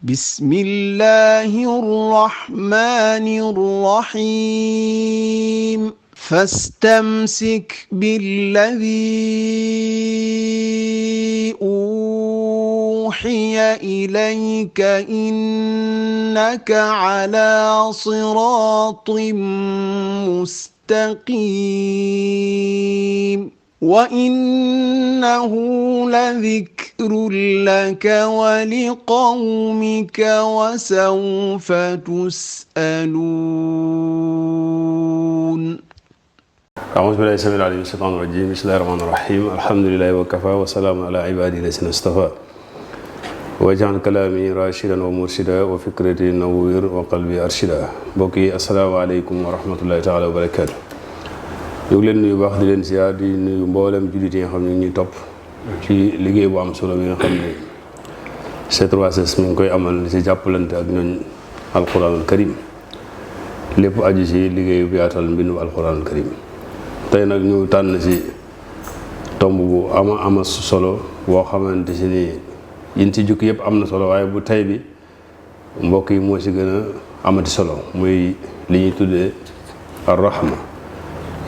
بسم الله الرحمن الرحيم فاستمسك بالذي أوحي إليك إنك على صراط مستقيم وإنه لذكر لك ولقومك وسوف تسألون أعوذ بالله السميع العليم من الشيطان الرجيم بسم الله الرحمن الرحيم الحمد لله وكفى وسلام على عباده الذين اصطفى واجعل كلامي راشدا ومرشدا وفكرتي نوير وقلبي أرشدا mbokk yi asalaamaaleykum wa rahmatullahi taala wa barakaatu ñu ngi leen nuyu baax di leen ziar di nuyu mboolem jullit yi nga xam ne ñuy topp ci liggéey bu am solo bi nga xam ne C3S mi ngi koy amal ci jàppalante ak ñooñ alquranul karim lépp aju ci liggéey bu yaatal mbindum alquranul karim tey nag ñu tànn ci tomb bu ama solo boo xamante ci ni yin ci jukki yëpp am na solo waaye bu tey bi mbokk yi moo ci gën a amati solo muy li ñuy tuddee ar-rahma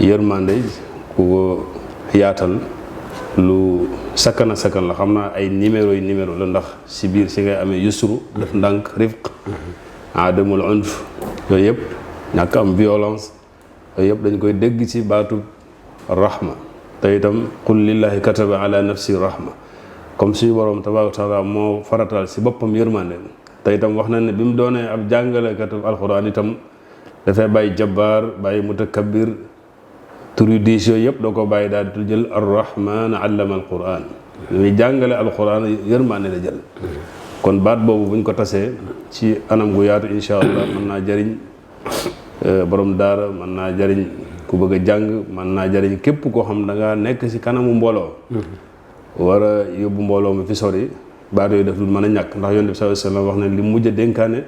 yërmande ku ko yaatal lu sakkan la xam naa ay numéro la ndax si biir si ngay amee yusru def ndànk rifq adamul unf yooyu yëpp ñàkk am violence yooyu yëpp dañ koy dégg ci baatu rahma te itam qul lillahi kataba ala nafsi rahma comme suñu borom tabaaraka taala moo farataal si boppam yërmande te itam wax na ne bi mu doonee ab jàngalekatu alxuraan itam dafay bàyyi jabbaar bàyyi mutakabbir tur yu diis yooyu yëpp doo ko bàyyi daal di jël ar-rahman allama alquran li muy jàngale alquran yërmande la jël kon baat boobu buñ ko tasee ci anam gu yaatu insha allah mën naa jëriñ borom daara mën naa jëriñ ku bëgg a jàng mën naa jëriñ képp koo xam da nga nekk ci kanamu mbooloo war a yóbbu mbooloo mi fi sori baat yooyu daf dul mën a ñàkk ndax yonent bi sallallahu alayhi wasallam wax ne li mujj a dénkaane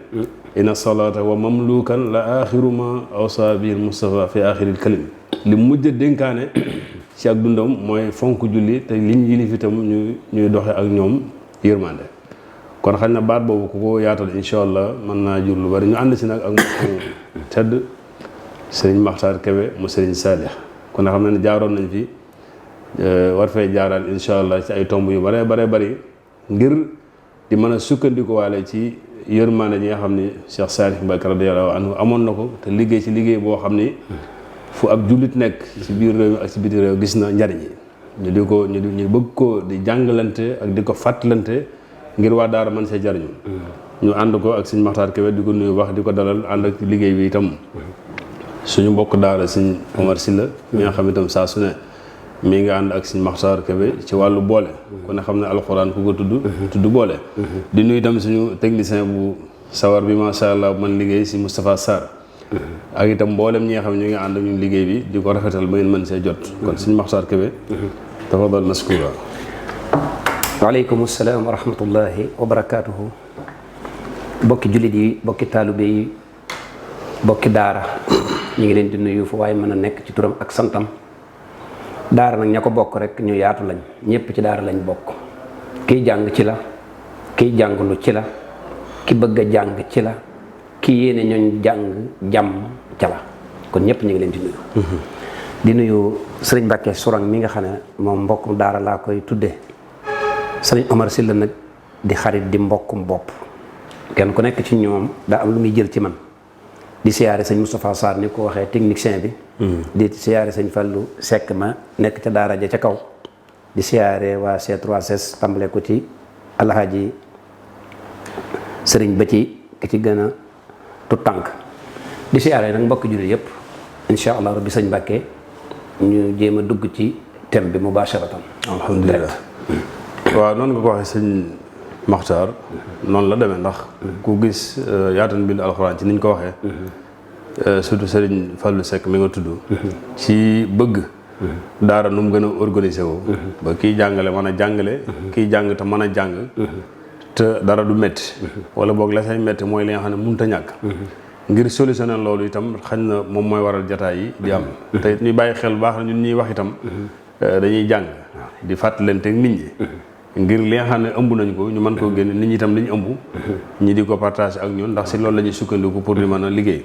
inna salata wa mamlukan la axiru ma awsa bihi Mustafa fi axiril kalim li mujj a dénkaane ci ak dundam mooy fonk julli te liñ yilif itam ñuy doxe ak ñoom yërmande kon xañ na baat boobu ku ko yaatal insha allah mën naa jur lu bari ñu ànd si nag ak mu tedd Serigne Makhtar Kébé mu Serigne Salih kon nga xam ne jaaroon nañ fi war fay jaaraat insha allah ci ay tomb yu bare bari ngir di mën a sukkandiku waale ci yërmande ñi nga xam ni Cheikh Salih Mbacké radiyallahu anhu amoon na ko te liggéey ci liggéey boo xam ni fu ab jullit nekk ci biir réew mi ak ci biti réew gis na njariñ yi ñu bëgg ko di jàngalante ak di ko fàttalante ngir waa daara man see jariñu ñu ànd ko ak Serigne Makhtar Kébé di ko nuyu wax di ko dalal ànd ak liggéey bi itam suñu mbokk daara Serigne Omar Sylla mi nga xam itam saa su ne mi nga ànd ak Serigne Makhtar Kébé ci wàllu boole ku ne xam ne alxuraan ku ko tudd boole di nuyu itam suñu technicien bu sawar bi macha allah man liggéey si Moustapha Sarr ak itam mboolem ñi nga xam ne ñu ngi ànd ak ñun liggéey bi di ko rafetal ba ngeen mën see jot kon Serigne Makhtar Kébé tafadal maskura waaleykum salaam wa rahmatullahi wa barakaatuhu bokki jullit yi bokki taalibe yi bokki daara ñu ngi leen di nuyu fu waaye mën a nekk ci turam ak santam daara nag ña ko bokk rek ñu yaatu lañ ñëpp ci daara lañ bokk kiy jàng ci la kiy jàngulu ci la ki bëgg a jàng ci la ki yéene ñooñ jàng jàmm ca la kon ñëpp ñu ngi leen di nuyu di nuyu sëriñ Mbacké Sourang mi nga xam ne moom mbokkum daara laa koy tuddee sëriñ Omar Sylla nag di xarit di mbokkum bopp kenn ku nekk ci ñoom daa am lu muy jël ci man di siyaare sëñ Moustapha Sarr ni ko waxee technicien bi di siyaare sëñ Fallou Seck ma nekk ca daara ja ca kaw di siyaare waa C3S tàmbale ko ci alhaji sëriñ ba ci ki ci gën a tut tànk di siyaare nag mbokk jullit yëpp insha allah rabbi sëñ Mbacké ñu jéem a dugg ci thème bi mubasharatan alhamdulilah waaw noonu nga ko waxee sëñ Makhtar noonu la demee ndax ku gis yaatal mbind alxuraan ci niñ ko waxee surtout Serigne Fallou Seck mi nga tudd ci bëgg daara nu mu gën a organisé wu ba kiy jàngale mën a jàngale kiy jàng te mën a jàng te dara du métti wala boog la say métti mooy li nga xam ne mënut a ñàkk ngir solutionné loolu itam xañ na moom mooy waral jataay yi di am te it ñuy bàyyi xel baax na ñun ñuy wax itam dañuy jàng di fàttalante ak nit ñi ngir li nga xam ne ëmb nañ ko ñu mën koo génne nit ñi itam li ñu ëmb ñi di ko partage ak ñun ndax si loolu la ñuy sukkandiku pour di mën a liggéey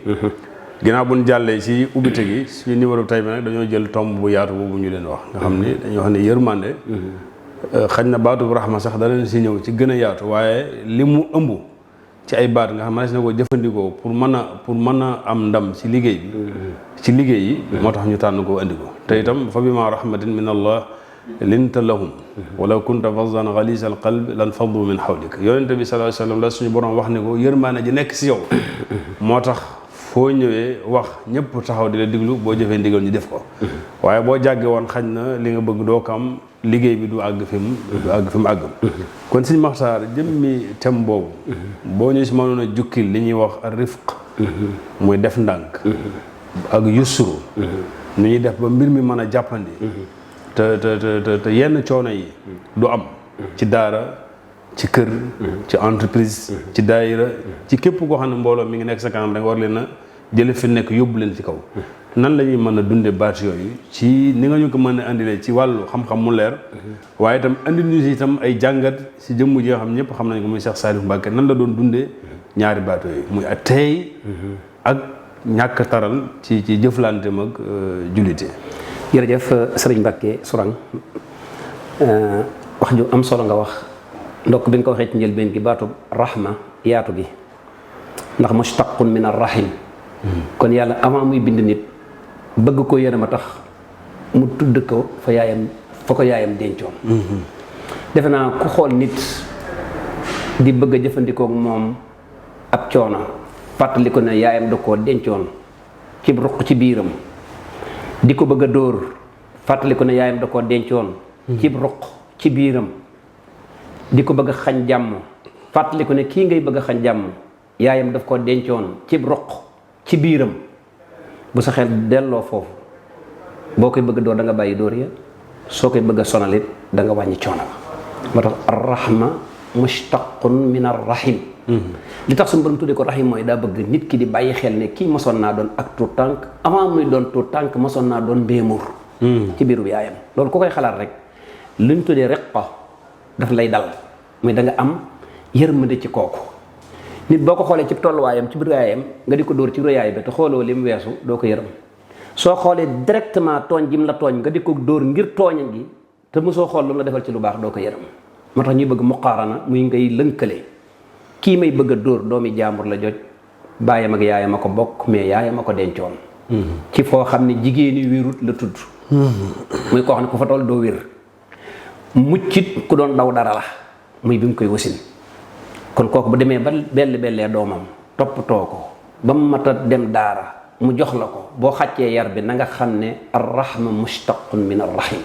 ginnaaw bu ñu jàllee si ubbite gi suñu numéro tay bi nag dañoo jël tomb bu yaatu boobu ñu leen wax nga xam ni dañoo wax ne yërmande xañ na baatu bu rahma sax dana leen si ñëw ci gën a yaatu waaye li mu ëmb ci ay baat nga xam ne na ko jëfandikoo pour mën a am ndam ci liggéey bi ci liggéey yi moo tax ñu tànn koo andi ko te itam fa bima rahmatin min allah linta lahum walaw kunta fazzan ghalisa al qalb lan faddu min hawlik yonente bi sallallahu alayhi wasallam la suñu borom wax ne ko yërmaane ji nekk si yow moo tax foo ñëwee wax ñëpp taxaw di la diglu boo jëfee ndigal ñu def ko waaye boo jàggee woon xañ na li nga bëgg doo ko am liggéey bi du àgg fi mu àgg kon Sëñ Maxtaar jëmmi thème boobu boo ñu si mënoon a jukkil li ñuy wax rifq muy def ndànk ak yusru nu ñuy def ba mbir mi mën a jàppandi te yenn coono yi du am ci daara ci kër ci entreprise ci daayira ci képp koo xam ne mbooloo mi ngi nekk sa kanam da nga war leen a jële fi nekk yóbbu leen ci kaw nan la ñuy mën a dunde baat yooyu ci ni nga ñu ko mën a andilee ci wàllu xam-xam mu leer waaye itam andi ñu si itam ay jàngat si jëmm ji nga xam ñëpp xam nañ ko muy Cheikh Saliou Mbacké nan la doon dundee ñaari baat yooyu muy ak teey ak ñàkk taral ci jëflante mag jullite. jërëjëf sëriñ Mbacké Sourang wax ju am solo nga wax ndokk bi nga ko waxee ci njëlbeen gi baatu rahma yaatu gi ndax mushtaqun min ar-rahim kon yàlla avant muy bind nit bëgg ko yërëm a tax mu tudd ko fa ko yaayam dencoon defe naa ku xool nit di bëgg a jëfandikoo moom ab coono fàttali ko ne yaayam da koo dencoon ci ruq ci biiram di ko bëgg a dóor fàttali ko ne yaayam da koo dencoon ci ruq ci biiram di ko bëgg a xañ jàmm fàttali ko ne kii ngay bëgg a xañ jàmm yaayam daf koo dencoon ci ruq ci biiram bu sa xel delloo foofu boo koy bëgg dóor da nga bàyyi dóor ya soo koy bëgg a sonalit da nga wàññi coono la moo tax arrahma mushtaqun min arrahim li tax suñu borom tuddee ko rahim mooy daa bëgg nit ki di bàyyi xel ne kii mosoon naa doon ak tuut tànk avant muy doon tuut tànk mosoon naa doon mbéemur ci biiru bi yaayam loolu ku koy xalaat rek luñ tuddee riqqa daf lay dal muy da nga am yërmande ci kooku nit boo ko xoolee ci tolluwaayam ci biir yaayam nga di ko dóor ci rëyaay bi te xooloo li mu weesu doo ko yërëm soo xoolee directement tooñ gi mu la tooñ nga di ko dóor ngir tooña gi te mosoo xool lu mu la defal ci lu baax doo ko yërëm moo tax ñuy bëgg muqaarana muy ngay lënkale kii may bëgg a dóor doomi jàmbur la joj baayam ak yaayam a ko bokk mais yaayam a ko dencoon ci foo xam ne jigéeni wérut la tudd muy koo xam ne ku fa toll doo wér muccit ku doon daw dara la muy bi mu koy wasin kon kooku bu demee ba bellee doomam toppatoo ko ba mu mat a dem daara mu jox la ko boo xàccee yar bi na nga xam ne arrahma mushtaqun min arrahim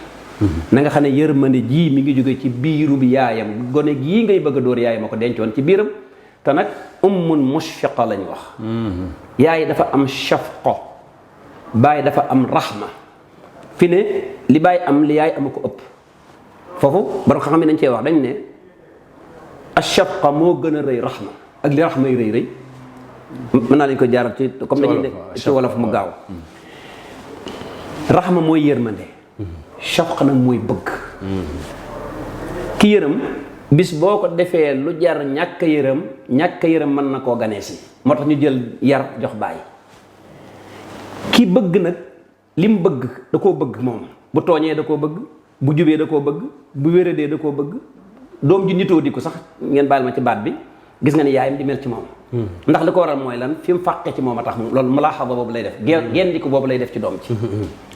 na nga xam ne yërmande ji mi ngi jóge ci biiru bi yaayam gone gii ngay bëgg a dóor yaayam a ko dencoon ci biiram te nag ummun mushfiqa lañ wax yaay dafa am shafqa baay dafa am rahma fi ne li baay am li yaay ama ko ëpp foofu borom xam-xam nañ cee wax dañ ne ashafqa moo gën a rëy rahma ak li rahma yi rëy mën naa lañ ko jaaral ci comme dañuy ne ci wolof mu gaaw rahma mooy yërmande shafqa nag mooy bëgg ki yërëm bis boo ko defee lu jar ñàkk yërëm mën na koo ganee si moo tax ñu jël yar jox baay ki bëgg nag li mu bëgg da koo bëgg moom bu tooñee da koo bëgg bu jubee da koo bëgg bu wéradee da koo bëgg doom ji nitoo di ko sax ngeen baal ma ci baat bi gis nga ni yaayam di mel ci moom ndax li ko waral mooy lan fi mu fàqee ci moom a tax loolu mulaaxaba boobu lay def geen di ko boobu lay def ci doom ci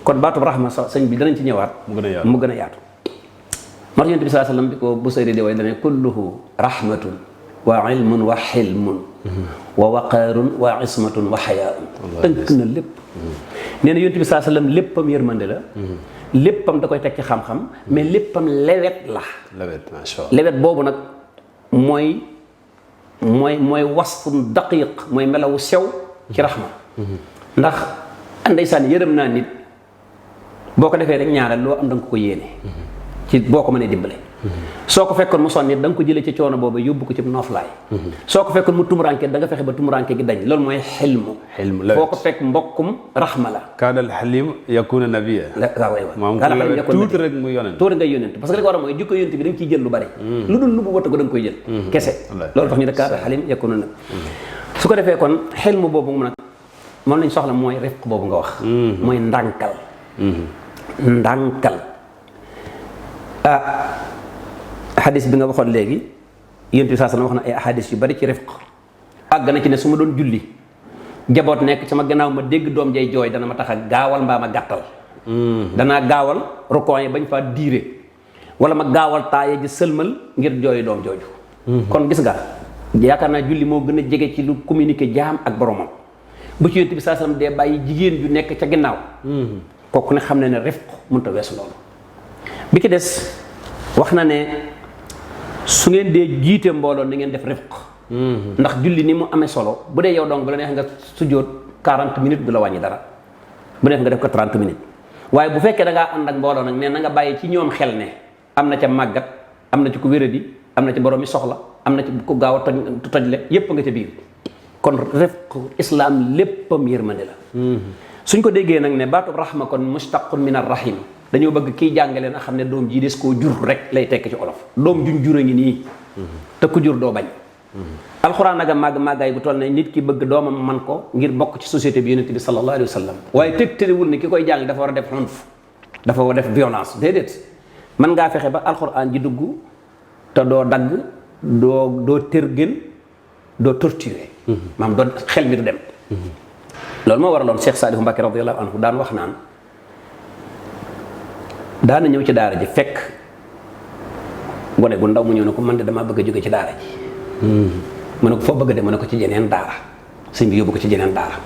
kon baatub rahma sëñ bi danañ ci ñëwaat mu gën a yaatu moo tax yonent bi sallallahu alayhi wasallam bi ko bu sayri di way dane kulluhu rahmatun wa ilmun wa xilmun wa waqaarun wa ismatun wa xayaun tënk na lépp nee na yonent bi sallallahu alayhi wasallam léppam yërmande la léppam da koy teg ci xam-xam mais léppam lewet la lewet boobu nag mooy wasfun daqiq mooy melawu sew ci raxma ndax ndeysaan yërëm naa nit boo ko defee rek ñaareel loo am da nga ko yéene ci boo ko mënee dimbale. soo ko fekkoon mu sonn nit da nga ko jëlee ci coono boobu yóbbu ko ci nooflaay. soo ko fekkoon mu tumuranke da nga fexe ba tumuranke gi dañ loolu mooy xilmu. foo ko fekk mbokkum raxma la. kaadal xalim yakuna nabiya. waaw tuuti rek muy yonent. tuuti ngay yonent parce que li ko war a mooy jikko yonent bi da nga ciy jël lu bari. lu dul lu bu wata ko da nga koy jël. kese loolu tax ñu ne kaadal xalim yakuna nabiya. su ko defee kon xilmu boobu mu nag moom lañ soxla mooy rifq boobu nga wax. mooy ndànkal. ndànkal. xadis bi nga waxoon léegi yonent bi saa sallam wax na ay xadis yu bari ci rifq àgg na ci ne su ma doon julli jaboot nekk sama gannaaw ma dégg doom jay jooy dana ma tax a gaawal mbaa ma gàttal. danaa gaawal rukon yi bañ faa diire wala ma gaawal taaye ji sëlmal ngir jooy doom jooju. kon gis nga yaakaar naa julli moo gën a jege ci lu communiquer jaam ak boromam bu ci yonent bi saa sallam dee bàyyi jigéen ju nekk ca ginnaaw. kooku ne xam ne rifq mënut a weesu loolu. bi ki des wax na ne su ngeen dee jiite mbooloo ni ngeen def rifq ndax julli ni mu amee solo bu dee yow donc bu la neex nga sujjóot 40 minutes du la wàññi dara bu neex nga def ko 30 minutes waaye bu fekkee da ngaa ànd ak mbooloo nag ne na nga bàyyi ci ñoom xel ne am na ca màggat am na ci ku wéradi am na ci borom mi soxla am na ci ku gaaw a tojle yépp nga ca biir kon rifq islam léppam yërmande la. suñ ko déggee nag ne baatub rahma kon mustaqun min ar rahim dañoo bëgg kiy jàngale na xam ne doom jii des koo jur rek lay tekk ci olof doom juñ jur a ngi nii te ku jur doo bañ. alxuraan nag màggaay bu toll ne nit ki bëgg doomam man ko ngir bokk ci société bi yonent bi sallallahu alayhi wa sallam waaye tegtalewul ne ki koy jàng dafa war a def xunf dafa war a def violence déedéet mën ngaa fexe ba alxuraan ji dugg te doo dagg doo tërgën doo torturer maanaam doo xel mi du dem. loolu moo waraloon Cheikh Saalihu Mbacke radiyallahu anhu daan wax naan daana ñëw ci daara ji fekk gone gu ndaw mu ñëw ne ko man de damaa bëgg a jóge ci daara ji. mu ne ko foo bëgg a dem mu ne ko ci jeneen daara sëñ bi yóbbu ko ci jeneen daara.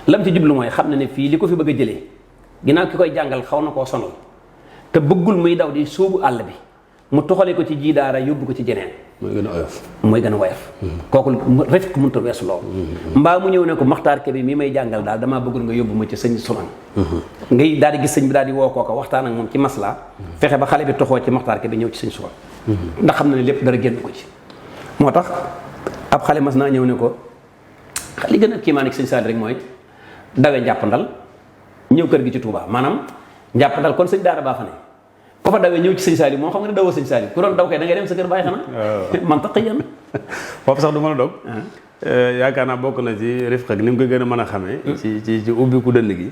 lam ci jublu mooy xam na ne fii li ko fi bëgg a jëlee ginnaaw ki koy jàngal xaw na koo sonal te bëggul muy daw di sóobu àll bi mu toxalee ko ci ji daara yóbbu ko ci jeneen. mooy gën a oyof. mooy gën a woyof. kooku rifq mënut a weesu loolu. mbaa mu ñëw ne ko Maxtaar Kebe mii may jàngal daal damaa bëggul nga yóbbu ma ci sëñ Sunan. ngay daal di gis sëñ bi daal di woo kooka waxtaan ak moom ci masla fexe ba xale bi toxoo ci Maxtaar Kebe ñëw ci sëñ Sunan. ndax xam na ne lépp dara génn ko ci. moo tax ab xale mas naa ñëw ne ko li gën a kiimaan ak sëñ Saali rek mooy dawee njàppandal ñëw kër gi ci Touba maanaam njàppandal kon sëñ daara baa fa ne ko fa dawee ñëw ci sëñ Saali moo xam nga ne dawoo sëñ Saali ku doon daw kay da ngay dem sa kër bàyyi xanaa man taqiyan foofu sax du mën a dog yaakaar naa bokk na ci rifq ak ni mu ko gën a mën a xamee ci ubbi ku dënn gi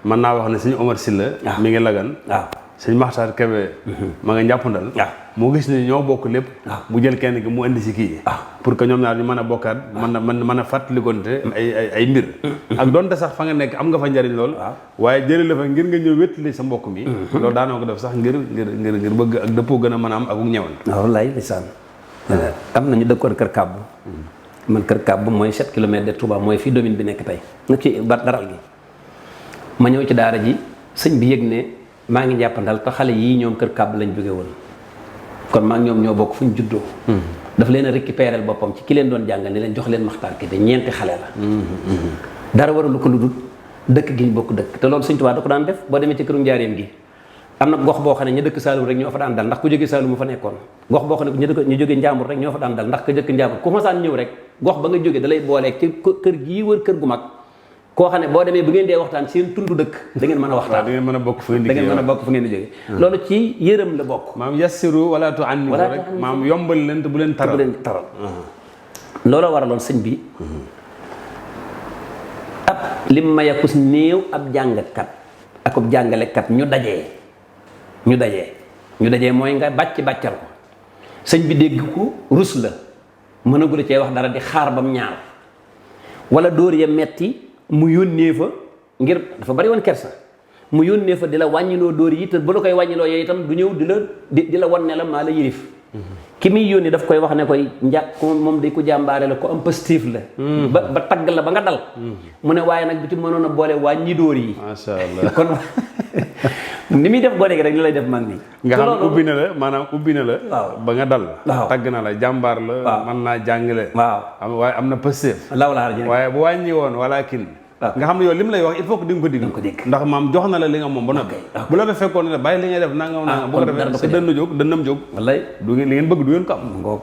mën naa wax ne sëñ Omar Sylla mi ngi lagan waaw sëñ Maxtaar Kebe ma nga njàppandal moo gis ne ñoo bokk lépp mu jël kenn gi mu indi si kii pour que ñoom ñaar ñu mën a bokkaat mën a fàttalikonte ay mbir ak donte sax fa nga nekk am nga fa njariñ lool waaye jëlee la fa ngir nga ñëw wéttali sa mbokk mi loolu daanoo ko def sax ngir bëgg ak dëppoo gën a mën a am ak ñëwal waaw wallaay lisaan am nañu dëkkoon kër kàbbu man kër kàbbu mooy 7 kilomètres de Touba mooy fii domine bi nekk tey nga ci daral gi ma ñëw ci daara ji sëñ bi yëg ne maa ngi jàppandal te xale yii ñoom kër kàbb lañ jóge woon kon maa ngi ñoom ñoo bokk fu ñu juddoo dafa leen a récupérer boppam ci ki leen doon jàngal ni leen jox leen Maxtaar Kebe ñeenti xale la dara waralu ko lu dul dëkk gi ñu bokk dëkk te loolu Sëñ Tuubaa da ko daan def boo demee ci këru njaareem gi am na gox boo xam ne ñu dëkk Saalum rek ñoo fa daan dal ndax ku jóge Saalum fa nekkoon gox boo xam ne ñu jóge Njàmbur rek ñoo fa daan dal ndax ku jëkk Njàmbur ku masaan ñëw rek gox ba nga jóge da lay booleeg ci kër gii wër kër gu mag koo xam ne boo demee bu ngeen dee waxtaan seen tundu dëkk da ngeen mën a waxtaan da ngeen mën a bokk fu ngeen da ngeen mën a bokk fu ngeen di jóge loolu ci yërëm la bokk maam yassiru wala tu'anniru rek maam yombal leen te bu leen taral looloo waraloon sëñ bi ab lim ma yakus néew ab jàngkat ak ab jàngalekat ñu dajee mooy nga bàccal ko sëñ bi dégg ko rus la mënagula cee wax dara di xaar bam ñaar wala dóor ya metti mu yónnee fa ngir dafa bari woon kersa mu yónnee fa di la wàññiloo dóor yi te bu la koy wàññiloo yooyu itam du ñëw di la wan ne la maa la yirif ki muy yónni daf koy wax ne koy moom day ko jàmbaare la ko am positif la ba tagg la ba nga dal mu ne waaye nag bu ci mënoon a boole wàññi dóor yi masha Allah kon ni muy def gone gi rek ni lay def mag ni nga xam ubbi na la maanaam ubbi na la waaw ba nga dal waaw tagg na la jàmbaar la mën naa jàngale waaw waaye am na positif lawlaar ji waaye bu wàññi woon walakin nga xam ne yow li mu lay wax il faut que di nga ko dégg ndax maam jox na la li nga moom ba noppi bu la fa fekkoon ne la bàyyi li ngay def nangam bu ko defee sa dënnam jóg wallaay du ngeen li ngeen bëgg du ngeen ko am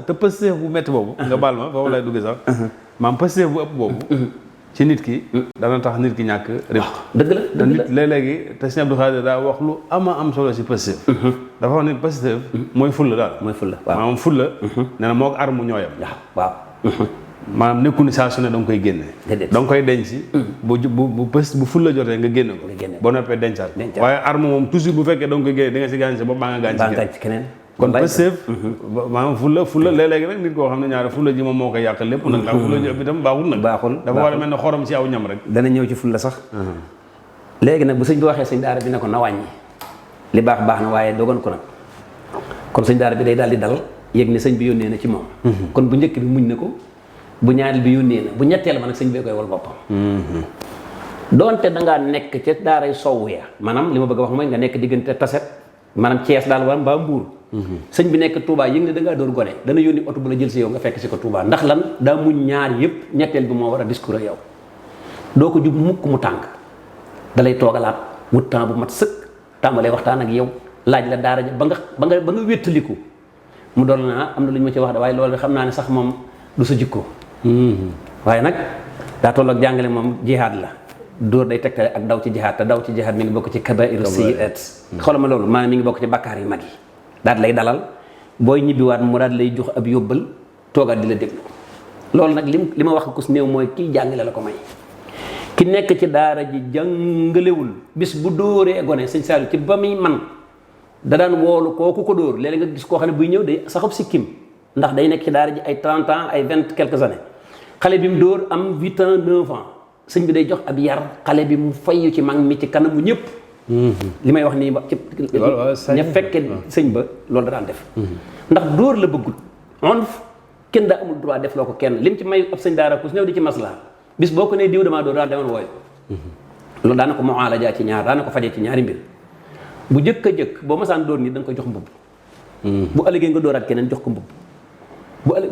te pësteef bu métti boobu nga baal ma foofu lay duggee sax maam pësteef bu ëpp boobu ci nit ki dana tax nit ki ñàkk rek dëgg la nit léeg-léegi te Sëñ Abdou Khadre daa wax lu am solo si pësteef dafa wax ne pësteef mooy fulla daal mooy fulla maanaam fulla nee na moo ko arme ñooyam waaw maanaam nekku ni saa su ne da nga koy génne da nga koy denc bu fulla jotee nga génne ko boo noppee dencaat waaye arme moom toujours bu fekkee da nga koy génne di nga si gaañ sa bopp baa nga gaañ ci keneen kon pësteef maanaam fulla léeg-léegi nag nit koo xam ne ñaare fulla ji moom moo koy yàq lépp nag ndax fulla ji ëpp itam baaxul dafa war a mel ne xorom si aw ñam rek dana ñëw ci fulla sax léegi nag bu sëñ bi waxee sëñ daara bi ne ko na wàññi li baax na waaye dogon ko nag kon sëñ daara bi day daal di dal yëg ne sëñ bi yónnee na ci moom kon bu njëkk bi muñ na ko bu ñaareel bi yónnee na bu ñetteel ma nag sëñ bee koy wal boppam doonte dangaa nekk ca daaray sowu ya maanaam li ma bëgg a wax mooy nga nekk diggante Taset maanaam Thiès daal war mbaa Mbuur sëñ bi nekk Touba yëg ne dangaa door gone dana yónni oto bu la jël si yow nga fekk si ko Touba ndax lan daa muñ ñaar yëpp ñetteel bi moo war a discours ak yow doo ko jub mukk mu tànk dalay toogalaat wut temps bu mat sëkk tàmbalee waxtaan ak yow laaj la daara ja ba nga wéttaliku mu doon na am na lu ñu ma ci wax de waaye loolu xam naa ne sax moom du sa jikko waaye nag daa toll ak jàngale moom jihaad la dóor day tegtale ak daw ci jihaad te daw ci jihaad mi ngi bokk ci kabairu sayyi'at xoolal ma loolu maanaam mi ngi bokk ci bakkaar yu mag yi daal lay dalal booy ñibbiwaat mu daal lay jox ab yóbbal toogaat di la déglu loolu nag li ma wax ko su néew mooy kii jàngale la ko may ki nekk ci daara ji jàngalewul bis bu dóoree gone sëñ Saliou ci ba muy man da daan woolu kooku ko dóor léeg-léeg nga gis koo xam ne buy ñëw day saxab sikkim ndax day nekk ci daara ji ay 30 ans ay 20 quelques années xale bi mu dóor am 8 ans 9 ans sëñ bi day jox ab yar xale bi mu fayu ci mag mi ci kanamu ñëpp li may wax nii ba ci ña fekke sëñ ba loolu da daan def ndax dóor la bëggut kenn daa amul droit def loo ko kenn lim ci may ab sëñ daara ku si ñëw di ci maslaa bis boo ko nee diw damaa dóor daal demal wooyu loolu daana ko mu'aalaja ci ñaar daana ko fajee ci ñaari mbir bu jëkk boo masaan dóor nii da nga koy jox mbubb bu ëllëgee nga dóoraat keneen jox ko mbubb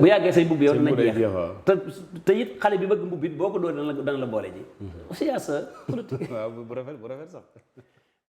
bu yàggee say mbubb yow dina jeex te it xale bi bëgg mbubb it boo ko dóor dana la boole ji aussi sa politique waaw bu rafet sax